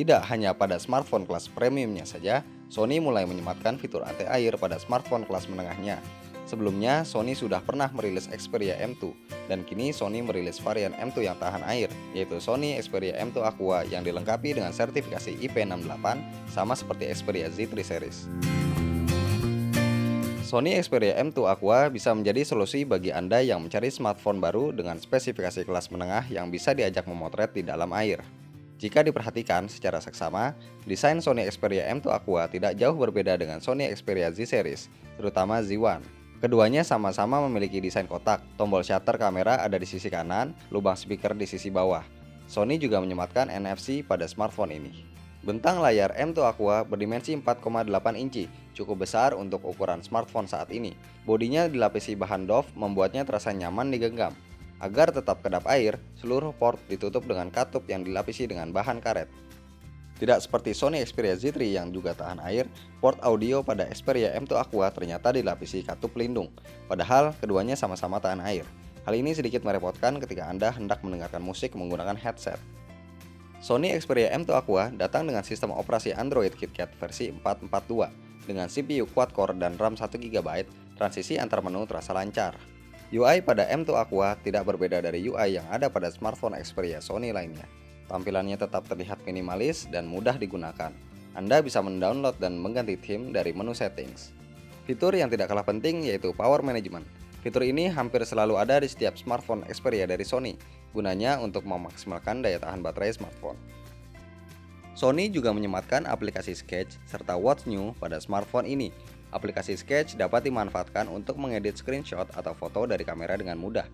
Tidak hanya pada smartphone kelas premiumnya saja, Sony mulai menyematkan fitur anti-air pada smartphone kelas menengahnya. Sebelumnya, Sony sudah pernah merilis Xperia M2, dan kini Sony merilis varian M2 yang tahan air, yaitu Sony Xperia M2 Aqua yang dilengkapi dengan sertifikasi IP68, sama seperti Xperia Z3 series. Sony Xperia M2 Aqua bisa menjadi solusi bagi Anda yang mencari smartphone baru dengan spesifikasi kelas menengah yang bisa diajak memotret di dalam air. Jika diperhatikan secara seksama, desain Sony Xperia M2 Aqua tidak jauh berbeda dengan Sony Xperia Z series, terutama Z1. Keduanya sama-sama memiliki desain kotak, tombol shutter kamera ada di sisi kanan, lubang speaker di sisi bawah. Sony juga menyematkan NFC pada smartphone ini. Bentang layar M2 Aqua berdimensi 4,8 inci, cukup besar untuk ukuran smartphone saat ini. Bodinya dilapisi bahan doff membuatnya terasa nyaman digenggam. Agar tetap kedap air, seluruh port ditutup dengan katup yang dilapisi dengan bahan karet. Tidak seperti Sony Xperia Z3 yang juga tahan air, port audio pada Xperia M2 Aqua ternyata dilapisi katup pelindung, padahal keduanya sama-sama tahan air. Hal ini sedikit merepotkan ketika Anda hendak mendengarkan musik menggunakan headset. Sony Xperia M2 Aqua datang dengan sistem operasi Android KitKat versi 442. Dengan CPU quad-core dan RAM 1GB, transisi antar menu terasa lancar. UI pada M2 Aqua tidak berbeda dari UI yang ada pada smartphone Xperia Sony lainnya. Tampilannya tetap terlihat minimalis dan mudah digunakan. Anda bisa mendownload dan mengganti theme dari menu settings. Fitur yang tidak kalah penting yaitu Power Management. Fitur ini hampir selalu ada di setiap smartphone Xperia dari Sony, gunanya untuk memaksimalkan daya tahan baterai smartphone. Sony juga menyematkan aplikasi Sketch serta What's New pada smartphone ini. Aplikasi Sketch dapat dimanfaatkan untuk mengedit screenshot atau foto dari kamera dengan mudah.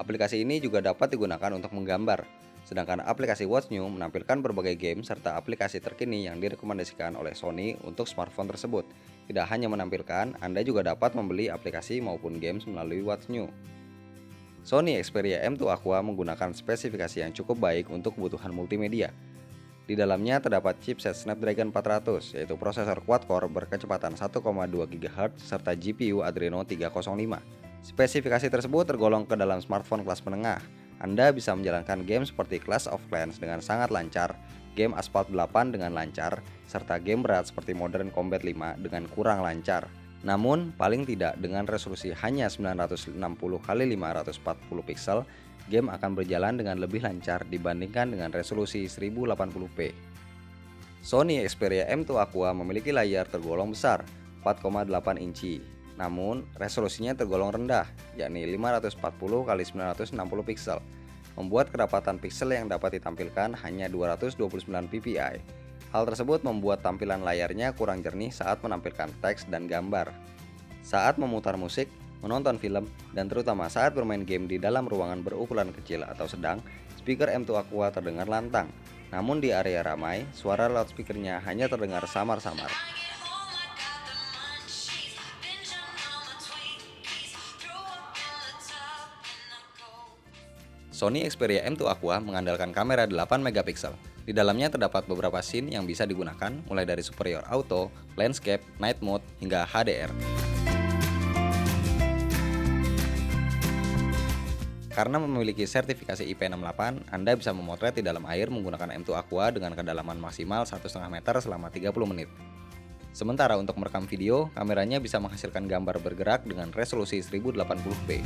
Aplikasi ini juga dapat digunakan untuk menggambar. Sedangkan aplikasi What's New menampilkan berbagai game serta aplikasi terkini yang direkomendasikan oleh Sony untuk smartphone tersebut. Tidak hanya menampilkan, Anda juga dapat membeli aplikasi maupun games melalui What's New. Sony Xperia M2 Aqua menggunakan spesifikasi yang cukup baik untuk kebutuhan multimedia. Di dalamnya terdapat chipset Snapdragon 400, yaitu prosesor quad-core berkecepatan 1,2 GHz serta GPU Adreno 305. Spesifikasi tersebut tergolong ke dalam smartphone kelas menengah. Anda bisa menjalankan game seperti Clash of Clans dengan sangat lancar, game Asphalt 8 dengan lancar, serta game berat seperti Modern Combat 5 dengan kurang lancar. Namun, paling tidak dengan resolusi hanya 960x540 pixel, game akan berjalan dengan lebih lancar dibandingkan dengan resolusi 1080p. Sony Xperia M2 Aqua memiliki layar tergolong besar, 4,8 inci. Namun, resolusinya tergolong rendah, yakni 540x960 pixel, membuat kedapatan pixel yang dapat ditampilkan hanya 229 ppi. Hal tersebut membuat tampilan layarnya kurang jernih saat menampilkan teks dan gambar. Saat memutar musik, menonton film, dan terutama saat bermain game di dalam ruangan berukuran kecil atau sedang, speaker M2 Aqua terdengar lantang. Namun di area ramai, suara loudspeakernya hanya terdengar samar-samar. Sony Xperia M2 Aqua mengandalkan kamera 8 megapiksel. Di dalamnya terdapat beberapa scene yang bisa digunakan, mulai dari Superior Auto, Landscape, Night Mode, hingga HDR. Karena memiliki sertifikasi IP68, Anda bisa memotret di dalam air menggunakan M2 Aqua dengan kedalaman maksimal 1,5 meter selama 30 menit. Sementara untuk merekam video, kameranya bisa menghasilkan gambar bergerak dengan resolusi 1080p.